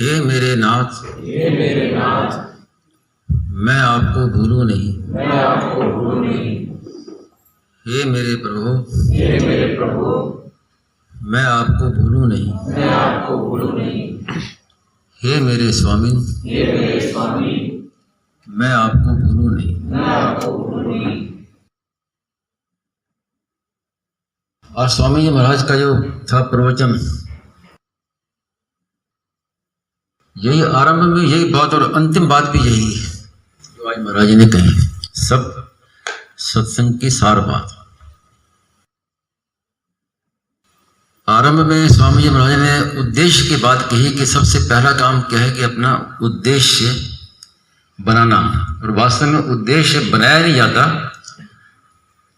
हे मेरे नाथ, हे मेरे नाथ, मैं आपको भूलूं नहीं। मैं आपको भूलूं नहीं। हे मेरे प्रभु, हे मेरे प्रभु, मैं आपको भूलूं नहीं। मैं आपको भूलूं नहीं। हे मेरे स्वामी, हे मेरे स्वामी, मैं आपको भूलूं नहीं। मैं आपको भूलूं नहीं। और स्वामी जी महाराज का जो था प्रवचन, यही आरंभ में यही बात और अंतिम बात भी यही है जो आज महाराज जी ने कही। सब सत्संग की सार बात। आरंभ में स्वामी जी महाराज ने उद्देश्य की बात कही कि सबसे पहला काम क्या है कि अपना उद्देश्य बनाना। और वास्तव में उद्देश्य बनाया नहीं जाता,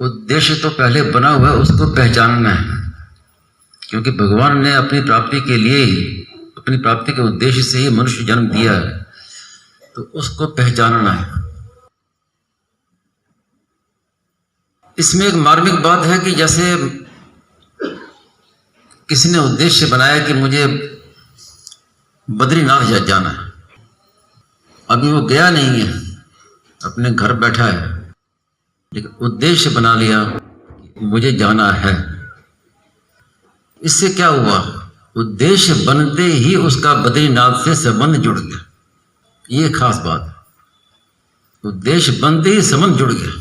उद्देश्य तो पहले बना हुआ है, उसको पहचानना है। क्योंकि भगवान ने अपनी प्राप्ति के लिए ही, अपनी प्राप्ति के उद्देश्य से ही मनुष्य जन्म दिया है, तो उसको पहचानना है। इसमें एक मार्मिक बात है कि जैसे किसी ने उद्देश्य बनाया कि मुझे बद्रीनाथ जाना है, अभी वो गया नहीं है, अपने घर बैठा है, लेकिन उद्देश्य बना लिया मुझे जाना है। इससे क्या हुआ? उद्देश्य बनते ही उसका बद्रीनाथ से संबंध जुड़ गया। ये खास बात है, उद्देश्य बनते ही संबंध जुड़ गया।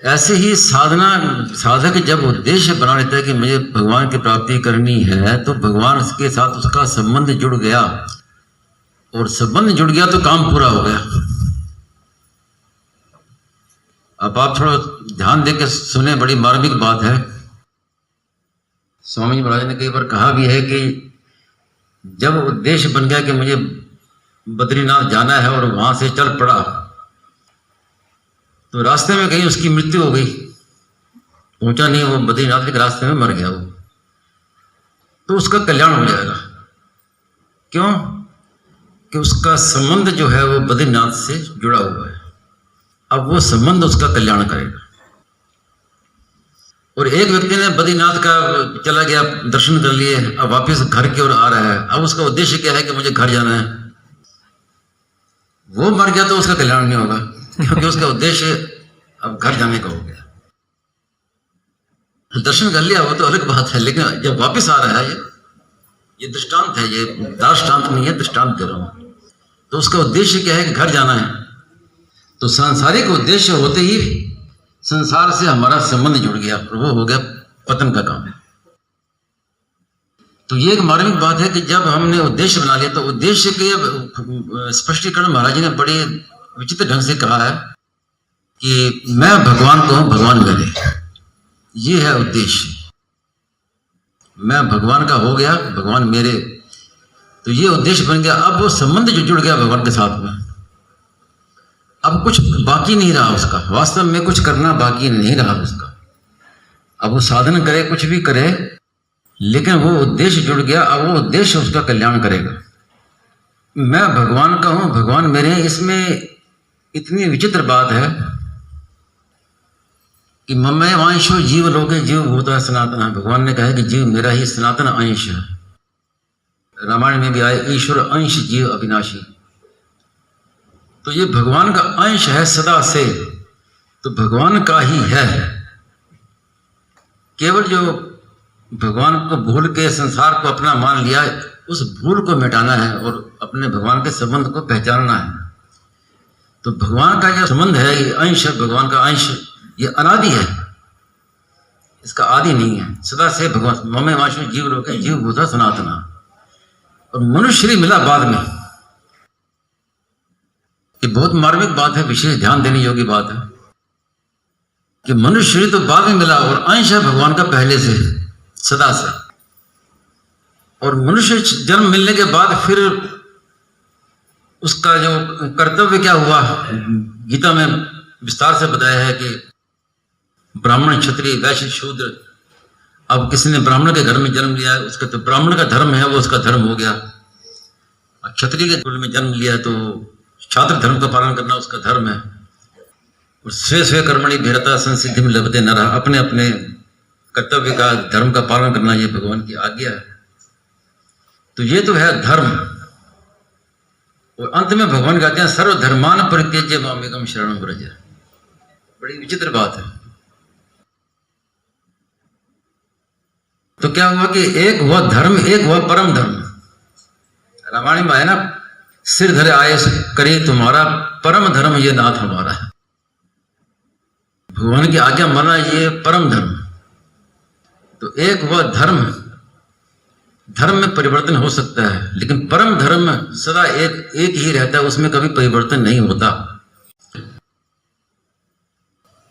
ऐसे ही साधक जब उद्देश्य बना लेता है कि मुझे भगवान की प्राप्ति करनी है, तो भगवान के साथ उसका संबंध जुड़ गया, और संबंध जुड़ गया तो काम पूरा हो गया। अब आप थोड़ा ध्यान देकर सुने, बड़ी मार्मिक बात है। स्वामी जी महाराज ने कई बार कहा भी है कि जब उद्देश्य बन गया कि मुझे बद्रीनाथ जाना है और वहां से चल पड़ा, तो रास्ते में कहीं उसकी मृत्यु हो गई, पहुंचा नहीं वो बद्रीनाथ के रास्ते में मर गया वो, तो उसका कल्याण हो जाएगा। क्यों? कि उसका संबंध जो है वो बद्रीनाथ से जुड़ा हुआ है। अब वो संबंध उसका कल्याण करेगा। और एक व्यक्ति ने बद्रीनाथ का चला गया, दर्शन कर लिए, अब वापस घर की ओर आ रहा है। अब उसका उद्देश्य क्या है कि मुझे घर जाना है, वो मर गया तो उसका कल्याण नहीं होगा, क्योंकि उसका उद्देश्य अब घर जाने का हो गया। दर्शन कर लिया वो तो अलग बात है, लेकिन जब वापस आ रहा है, ये दृष्टांत है, ये दार्ष्टान्त नहीं है, दृष्टांत दे रहा हूं। तो उसका उद्देश्य क्या है कि घर जाना है। तो सांसारिक उद्देश्य होते ही संसार से हमारा संबंध जुड़ गया, और वो हो गया पतन का काम है। तो ये एक मार्मिक बात है कि जब हमने उद्देश्य बना लिया, तो उद्देश्य के स्पष्टीकरण महाराज जी ने बड़े विचित्र ढंग से कहा है कि मैं भगवान को हूं, भगवान मेरे। ये है उद्देश्य। मैं भगवान का हो गया, भगवान मेरे, तो ये उद्देश्य बन गया। अब वो संबंध जो जुड़ गया भगवान के साथ में, अब कुछ बाकी नहीं रहा उसका, वास्तव में कुछ करना बाकी नहीं रहा उसका। अब वो साधन करे, कुछ भी करे, लेकिन वो उद्देश्य जुड़ गया। अब वो उद्देश्य उसका कल्याण करेगा। मैं भगवान का हूं, भगवान मेरे हैं। इसमें इतनी विचित्र बात है कि ममैव अंशो जीव लोके जीव भूतः सनातन है। भगवान ने कहा है कि जीव मेरा ही सनातन अंश है। रामायण में भी आए, ईश्वर अंश जीव अविनाशी। तो ये भगवान का अंश है सदा से, तो भगवान का ही है। केवल जो भगवान को भूल के संसार को अपना मान लिया, उस भूल को मिटाना है और अपने भगवान के संबंध को पहचानना है। तो भगवान का जो संबंध है, ये अंश है, भगवान का अंश, ये अनादि है, इसका आदि नहीं है। सदा से भगवान ममे वाशु जीव लोके जीव भूता सनातना। और मनुष्य मिला बाद में। ये बहुत मार्मिक बात है, विशेष ध्यान देने योग्य बात है कि मनुष्य तो बाद में मिला और अंश है भगवान का पहले से, सदा से। और मनुष्य जन्म मिलने के बाद फिर उसका जो कर्तव्य क्या हुआ, गीता में विस्तार से बताया है कि ब्राह्मण, क्षत्रिय, वैश्य, शूद्र। अब किसी ने ब्राह्मण के घर में जन्म लिया है, उसका तो ब्राह्मण का धर्म है, वो उसका धर्म हो गया। क्षत्रिय के कुल में जन्म लिया है तो छात्र धर्म का पालन करना उसका धर्म है। और स्वे स्वे कर्मणि भीरता संसिद्धि में लभते न रहा, अपने अपने कर्तव्य का, धर्म का पालन करना, ये भगवान की आज्ञा है। तो ये तो है धर्म। और अंत में भगवान कहते हैं सर्वधर्मान परित्यज्य मामेकम शरणम व्रज। बड़ी विचित्र बात है। तो क्या हुआ कि एक हुआ धर्म, एक हुआ परम धर्म। रामायण में है ना, सिर धरे आए करे तुम्हारा, परम धर्म ये नाथ हमारा है। भगवान की आज्ञा माना ये परम धर्म। तो एक हुआ धर्म, धर्म में परिवर्तन हो सकता है, लेकिन परम धर्म सदा एक ही रहता है, उसमें कभी परिवर्तन नहीं होता।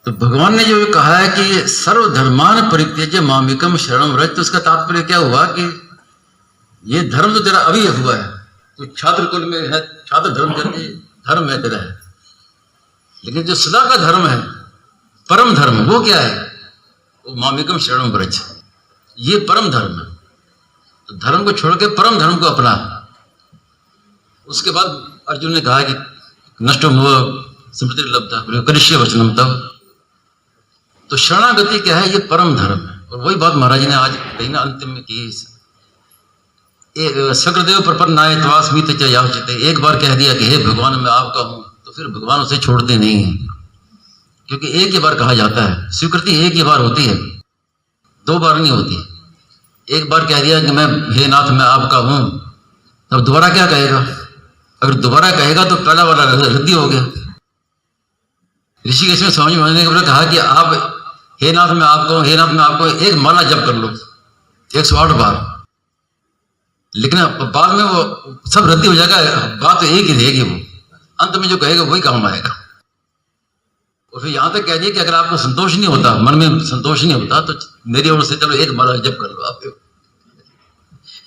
तो भगवान ने जो कहा है कि सर्वधर्मान परित्यज्य मामेकम शरणम व्रज, तो उसका तात्पर्य क्या हुआ कि ये धर्म तो तेरा अभी हुआ है, तो छात्र कुल में है, छात्र धर्म करके धर्म है तेरा है, लेकिन जो सदा का धर्म है, परम धर्म, वो क्या है? वो मामेकम शरणम व्रज, ये परम धर्म है। तो धर्म को छोड़ के परम धर्म को अपना। उसके बाद अर्जुन ने कहा कि नष्टो मोह स्मृति लब्धा करिष्ये वचनम तव। तो शरणागति क्या है? ये परम धर्म है। और वही बात महाराज ने आज कही ना अंतिम में की, सक्रदेव प्रपन्नाय त्वास्मित च याचिते। एक बार कह दिया कि हे भगवान मैं आपका हूं, तो फिर भगवान उसे छोड़ते नहीं है, क्योंकि एक ही बार कहा जाता है। स्वीकृति एक ही बार होती है, दो बार नहीं होती। एक बार कह दिया कि मैं हे नाथ मैं आपका हूं, अब दोबारा क्या कहेगा? अगर दोबारा कहेगा तो पहला वाला रद्दी हो गया। ऋषिकेश में स्वामी महाराज ने कहा कि आप हे नाथ मैं आपको हूं, हे नाथ मैं आपको, एक माला जप कर लो 108 बार, लेकिन बाद में वो सब रद्दी हो जाएगा। बात तो एक ही रहेगी, वो अंत में जो कहेगा वही काम आएगा। और फिर यहां तक कह दिए कि अगर आपको संतोष नहीं होता, मन में संतोष नहीं होता, तो मेरी ओर से चलो एक माला जप कर लो आप,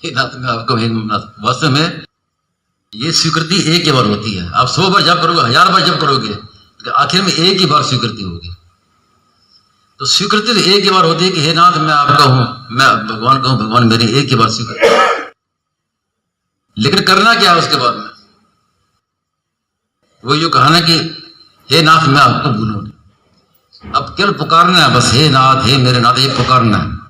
हे नाथ मैं आपको, हे नाथ। वास्तव में ये स्वीकृति एक ही बार होती है। आप 100 बार जप करोगे, 1000 बार जप करोगे, तो आखिर में एक ही बार स्वीकृति होगी। तो स्वीकृति तो एक ही बार होती है कि हे नाथ मैं आपका हूं, मैं भगवान का हूं, भगवान मेरी, एक ही बार स्वीकृति। लेकिन करना क्या है उसके बाद में? वो जो कहा ना कि हे नाथ मैं आपको भूलूं नहीं। अब केवल पुकारना है बस, हे नाथ हे मेरे नाथ, ये पुकारना है।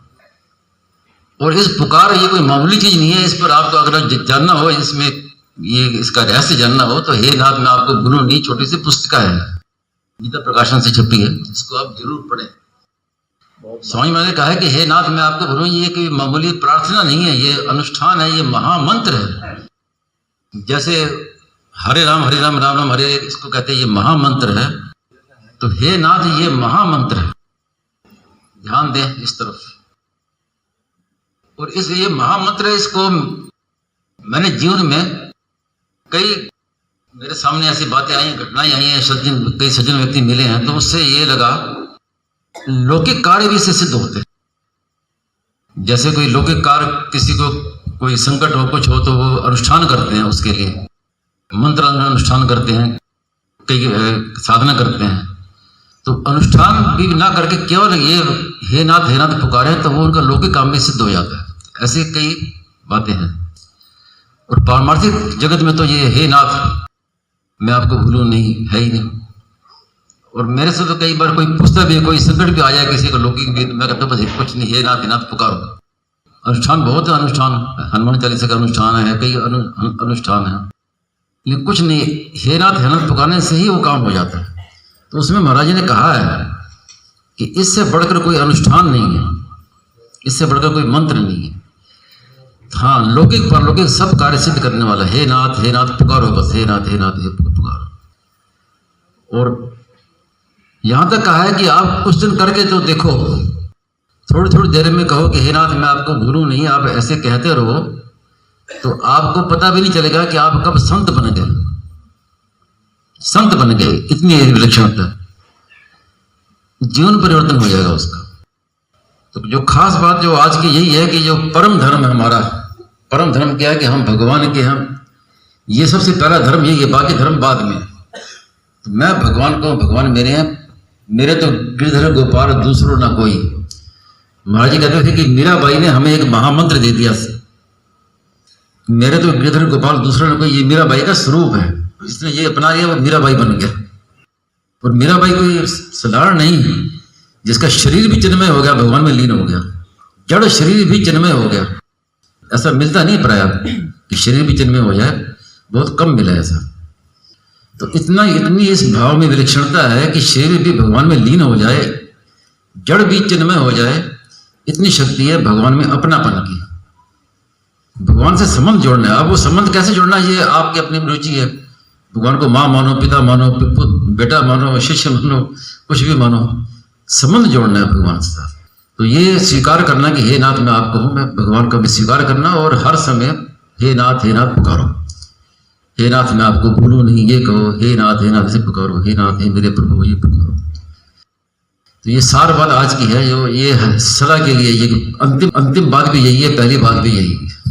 और इस पुकार ये कोई मामूली चीज नहीं है। इस पर आपको अगर जानना हो, इसमें ये इसका रहस्य जानना हो, तो हे नाथ मैं आपको भूलूं नहीं छोटी सी पुस्तिका है, गीता प्रकाशन से छपी है, इसको आप जरूर पढ़ें। स्वामी महाराज ने कहा है कि हे नाथ मैं आपको भूलूं, ये कोई मामूली प्रार्थना नहीं है, ये अनुष्ठान है, ये महामंत्र है। जैसे हरे राम राम राम हरे, इसको कहते हैं ये महामंत्र है। तो हे नाथ ये महामंत्र है, ध्यान दें इस तरफ। और इस ये महामंत्र है, इसको मैंने जीवन में कई मेरे सामने ऐसी बातें आई हैं, घटनाएं आई हैं, कई सज्जन व्यक्ति मिले हैं, तो उससे ये लगा लौकिक कार्य भी इससे सिद्ध होते हैं। जैसे कोई लौकिक कार्य, किसी को कोई संकट हो, कुछ हो, तो वो अनुष्ठान करते हैं, उसके लिए मंत्र अनुष्ठान करते हैं, कई साधना करते हैं। तो अनुष्ठान भी ना करके केवल ये हे नाथ पुकारे, तो वो उनका लौकिक काम में सिद्ध हो जाता है। ऐसे कई बातें हैं। और पारमार्थिक जगत में तो ये हे नाथ मैं आपको भूलूं नहीं है ही नहीं। और मेरे से तो कई बार कोई पूछता भी है, कोई संकट भी आ जाए किसी को लौकिक भी, मैं कहता बस कुछ नहीं, हे नाथ पुकारो। अनुष्ठान बहुत है, अनुष्ठान हनुमान चालीसा का अनुष्ठान है, कई अनुष्ठान है, लेकिन कुछ नहीं, हे नाथ पुकारने से ही वो काम हो जाता है। तो उसमें महाराज जी ने कहा है कि इससे बढ़कर कोई अनुष्ठान नहीं है, इससे बढ़कर कोई मंत्र नहीं है। हाँ, लौकिक परलौकिक सब कार्य सिद्ध करने वाला हे नाथ पुकारो, बस हे नाथ पुकारो। और यहां तक कहा है कि आप कुछ दिन करके तो देखो, थोड़ी देर में कहो कि हे नाथ मैं आपको भूलूं नहीं, आप ऐसे कहते रहो, तो आपको पता भी नहीं चलेगा कि आप कब संत बन गए। इतनी विलक्षणता, जीवन परिवर्तन हो जाएगा उसका। तो जो खास बात जो आज की यही है कि जो परम धर्म है हमारा, परम धर्म क्या है कि हम भगवान के, हम ये सबसे पहला धर्म यही है, बाकी धर्म बाद में। तो मैं भगवान को, भगवान मेरे हैं, मेरे तो गिरधर गोपाल दूसरों ना कोई। महाराज जी कहते थे कि मीराबाई ने हमें एक महामंत्र दे दिया, मेरे तो गिरधर गोपाल दूसरा ना कोई, ये मीराबाई का स्वरूप है। जिसने ये अपना लिया वो मीराबाई बन गया। और मीराबाई कोई साधारण नहीं, जिसका शरीर भी चिन्मय हो गया, भगवान में लीन हो गया, जड़ शरीर भी चिन्मय हो गया। ऐसा मिलता नहीं प्राय कि शरीर भी चिन्मय हो जाए, बहुत कम मिला है ऐसा। तो इतनी इस भाव में विलक्षणता है कि शरीर भी भगवान में लीन हो जाए, जड़ भी चिन्मय हो जाए, इतनी शक्ति है भगवान में अपनापन की। भगवान से संबंध जोड़ना है। अब वो संबंध कैसे जोड़ना है, ये आपकी अपनी रुचि है। भगवान को माँ मानो, पिता मानो, बेटा मानो, शिष्य मानो, कुछ भी मानो, संबंध जोड़ना है भगवान के साथ। तो ये स्वीकार करना कि हे नाथ मैं आपको हूँ, मैं भगवान का भी स्वीकार करना, और हर समय हे नाथ पुकारो, हे नाथ मैं आपको भूलूं नहीं, ये कहो हे नाथ से पुकारो, हे नाथ हे मेरे प्रभु ये पुकारो। तो ये सार बात आज की है, जो ये सदा के लिए, ये अंतिम बात भी यही है, पहली बात भी यही है।